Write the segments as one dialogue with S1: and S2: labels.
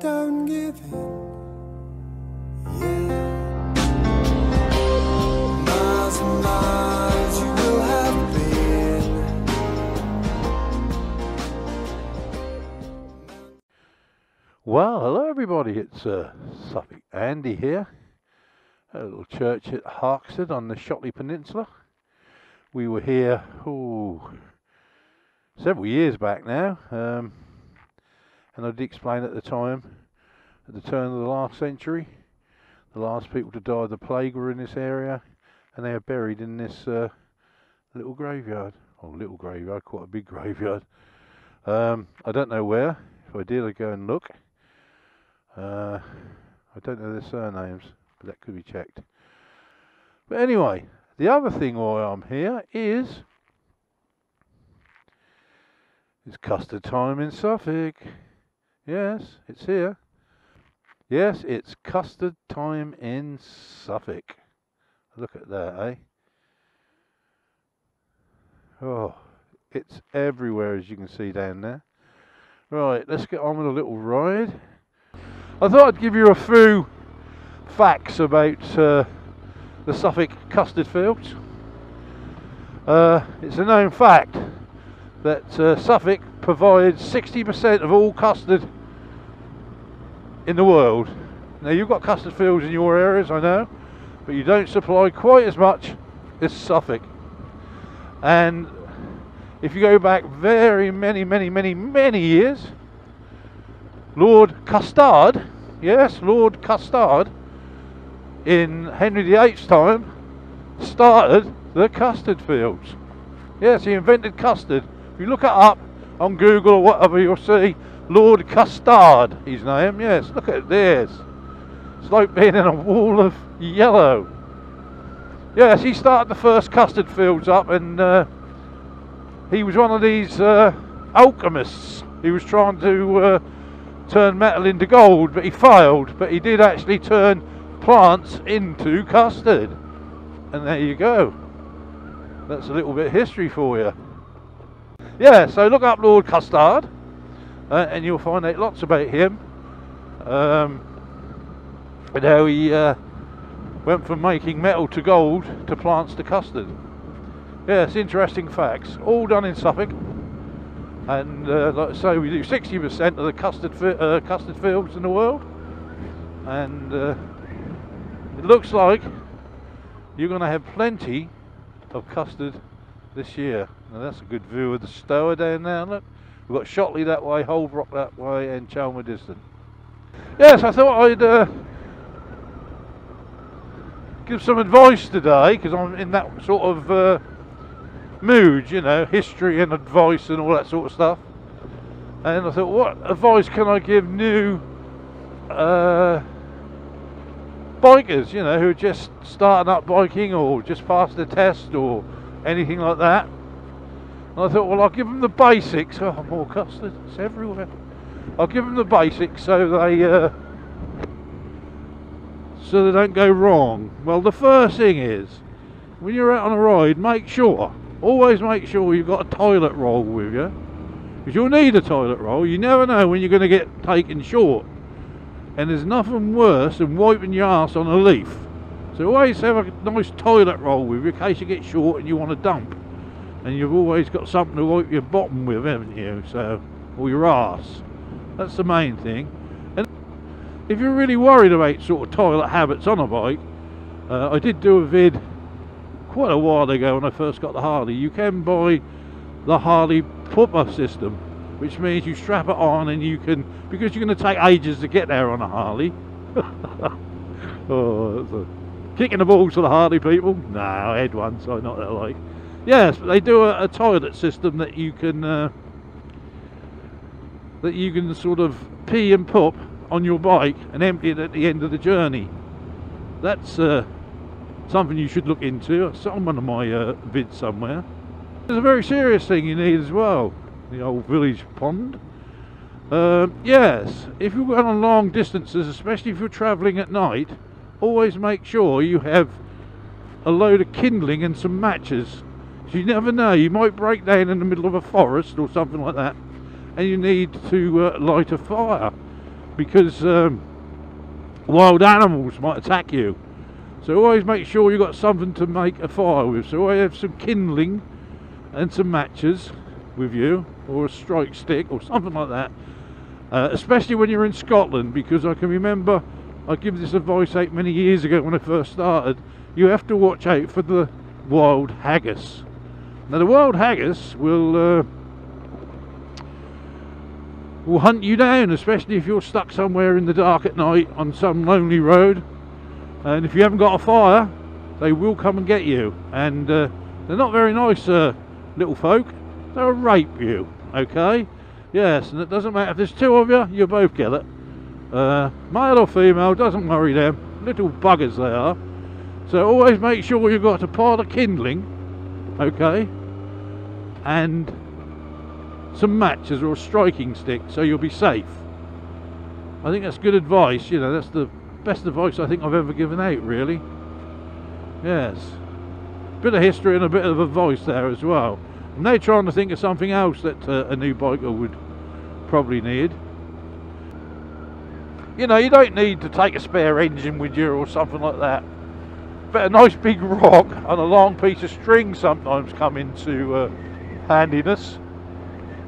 S1: don't give in. Yeah. Miles and miles you will have been.
S2: Well, hello everybody, it's Suffolk Andy here at a little church at Custarde on the Shotley Peninsula. We were here several years back now, and I did explain at the time, at the turn of the last century, the last people to die of the plague were in this area, and they are buried in this little graveyard. Oh, little graveyard, quite a big graveyard. I don't know where. If I did, I'd go and look. I don't know their surnames, but that could be checked. But anyway, the other thing why I'm here is it's custard time in Suffolk. Yes, it's here. Yes, it's custard time in Suffolk. Look at that, eh? Oh, it's everywhere, as you can see down there. Right, let's get on with a little ride. I thought I'd give you a few facts about the Suffolk custard fields. It's a known fact that Suffolk provides 60% of all custard in the world. Now, you've got custard fields in your areas, I know, but you don't supply quite as much as Suffolk. And if you go back very many years, Lord Custarde, yes, Lord Custarde, in Henry VIII's time, started the custard fields. Yes, he invented custard. If you look it up on Google or whatever, you'll see Lord Custarde, his name. Yes, look at this. It's like being in a wall of yellow. Yes, he started the first custard fields up, and he was one of these alchemists. He was trying to turn metal into gold, but he failed. But he did actually turn plants into custard, and there you go. That's a little bit of history for you. Yeah, so look up Lord Custarde, and you'll find out lots about him, and how he went from making metal to gold to plants to custard. Yes, interesting facts, all done in Suffolk. And like I say, we do 60% of the custard fields in the world, and it looks like you're going to have plenty of custard this year. Now that's a good view of the Stour down there. Look, we've got Shotley that way, Holbrook that way, and Chelmer distant. Yes, I thought I'd give some advice today, because I'm in that sort of mood, you know, history and advice and all that sort of stuff. And I thought, what advice can I give new bikers, you know, who are just starting up biking or just passed the test or anything like that? And I thought, well, I'll give them the basics. Oh, more custard, it's everywhere. I'll give them the basics so they don't go wrong. Well, the first thing is, when you're out on a ride, always make sure you've got a toilet roll with you, because you'll need a toilet roll. You never know when you're going to get taken short, and there's nothing worse than wiping your ass on a leaf. So always have a nice toilet roll with you in case you get short and you want to dump, and you've always got something to wipe your bottom with, haven't you? So, or your ass. That's the main thing. And if you're really worried about sort of toilet habits on a bike, I did do a vid quite a while ago when I first got the Harley. You can buy the Harley pupper system, which means you strap it on and you can, because you're going to take ages to get there on a Harley. Oh, that's a kick in the balls for the Harley people. No, I had one, so not that like. Yes, but they do a toilet system that you can sort of pee and poop on your bike and empty it at the end of the journey. That's something you should look into. It's on one of my vids somewhere. There's a very serious thing you need as well, the old village pond. Yes, if you're going on long distances, especially if you're travelling at night, always make sure you have a load of kindling and some matches. So you never know, you might break down in the middle of a forest or something like that, and you need to light a fire. because wild animals might attack you. So always make sure you've got something to make a fire with. So I have some kindling and some matches with you, or a strike stick or something like that, especially when you're in Scotland, because I can remember I gave this advice out many years ago when I first started. You have to watch out for the wild haggis. Now the wild haggis will hunt you down, especially if you're stuck somewhere in the dark at night on some lonely road, and if you haven't got a fire, they will come and get you. And they're not very nice little folk. They'll rape you, okay? Yes, and it doesn't matter if there's two of you, you both get it. Male or female, doesn't worry them. Little buggers they are. So always make sure you've got a pile of kindling, okay, and some matches or a striking stick, so you'll be safe. I think that's good advice. You know, that's the best advice I think I've ever given out, really. Yes, bit of history and a bit of advice there as well. I'm now trying to think of something else that a new biker would probably need. You know, you don't need to take a spare engine with you or something like that, but a nice big rock and a long piece of string sometimes come into handiness.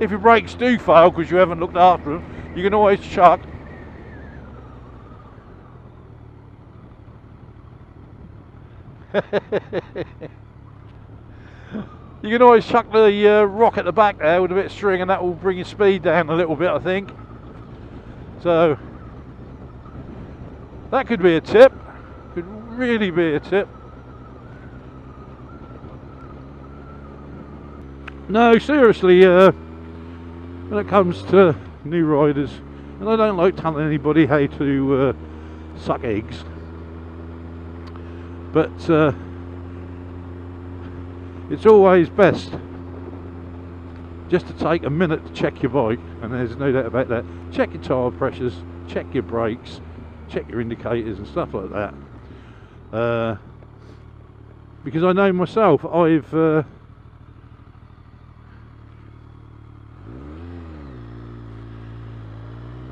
S2: If your brakes do fail because you haven't looked after them, you can always chuck you can always chuck the rock at the back there with a bit of string, and that will bring your speed down a little bit, I think. So that could be a tip, could really be a tip. No, seriously, when it comes to new riders, and I don't like telling anybody how to suck eggs, but it's always best just to take a minute to check your bike, and there's no doubt about that. Check your tyre pressures, check your brakes, check your indicators and stuff like that. Because I know myself,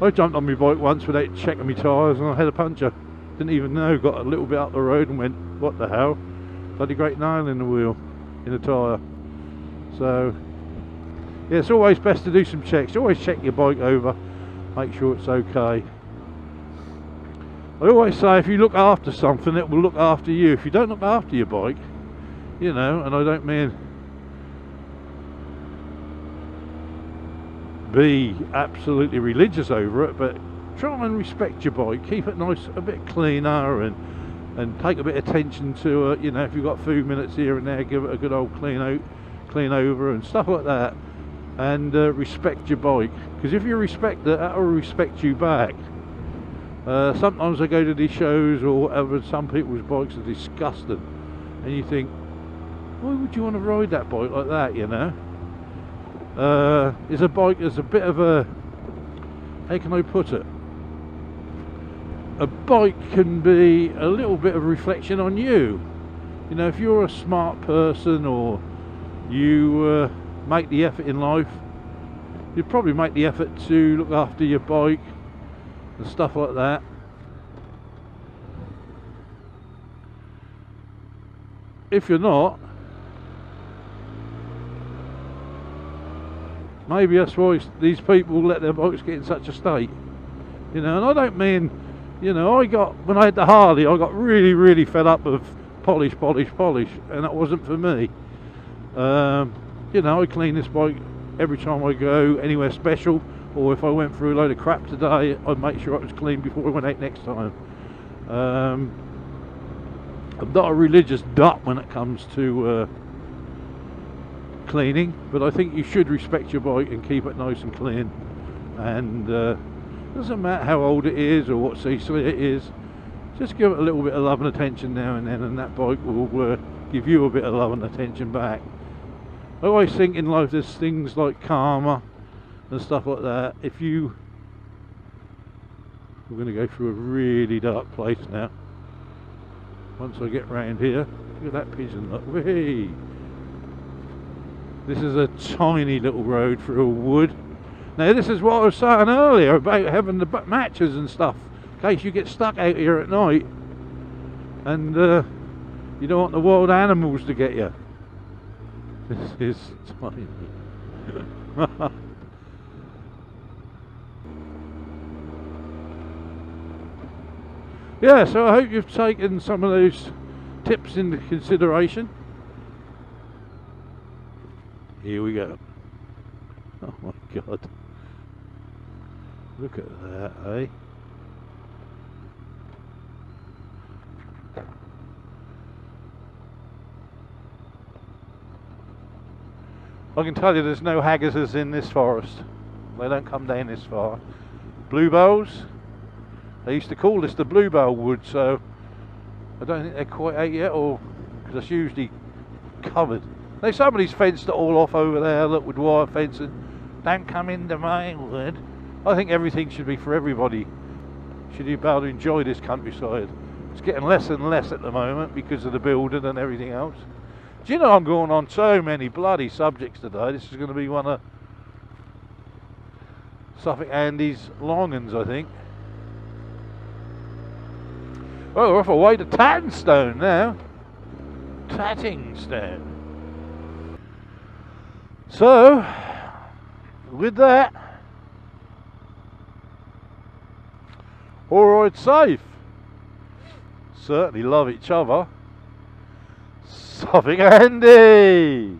S2: I jumped on my bike once without checking my tyres and I had a puncture. Didn't even know, got a little bit up the road and went, what the hell? Bloody great nail in the wheel, in the tyre. So, yeah, it's always best to do some checks. Always check your bike over, make sure it's okay. I always say if you look after something, it will look after you. If you don't look after your bike, you know, and I don't mean be absolutely religious over it, but try and respect your bike, keep it nice, a bit cleaner, and take a bit of attention to it. You know, if you've got few minutes here and there, give it a good old clean over and stuff like that, and respect your bike, because if you respect it, that will respect you back. Sometimes I go to these shows or whatever, and some people's bikes are disgusting, and you think, why would you want to ride that bike like that, you know? It's a bike that's a bit of a, how can I put it? A bike can be a little bit of a reflection on you. You know, if you're a smart person or you make the effort in life, you'd probably make the effort to look after your bike and stuff like that. If you're not, maybe that's why these people let their bikes get in such a state. You know, and I don't mean, you know, when I had the Harley, I got really fed up of polish, and that wasn't for me. You know, I clean this bike every time I go anywhere special, or if I went through a load of crap today, I'd make sure it was clean before I went out next time. I'm not a religious dot when it comes to cleaning, but I think you should respect your bike and keep it nice and clean. And doesn't matter how old it is or what cc it is, just give it a little bit of love and attention now and then, and that bike will give you a bit of love and attention back. I always think in life there's things like karma and stuff like that. We're going to go through a really dark place now. Once I get round here, look at that pigeon, look, whee! This is a tiny little road through a wood, Now this is what I was saying earlier about having the matches and stuff, in case you get stuck out here at night and you don't want the wild animals to get you. This is tiny. Yeah, so I hope you've taken some of those tips into consideration. Here we go. Oh my God. Look at that, eh? I can tell you there's no haggisses in this forest. They don't come down this far. Bluebells. They used to call this the bluebell wood, so I don't think they're quite out yet, or because it's usually covered. Now somebody's fenced it all off over there, look, with wire fencing. Don't come into my wood. I think everything should be for everybody. Should be able to enjoy this countryside. It's getting less and less at the moment because of the building and everything else. Do you know I'm going on so many bloody subjects today? This is going to be one of Suffolk Andy's long-uns, I think. Well, we're off our way to Tattingstone now. Tattingstone. So, with that, alright, safe. Certainly love each other. Suffolk Andy!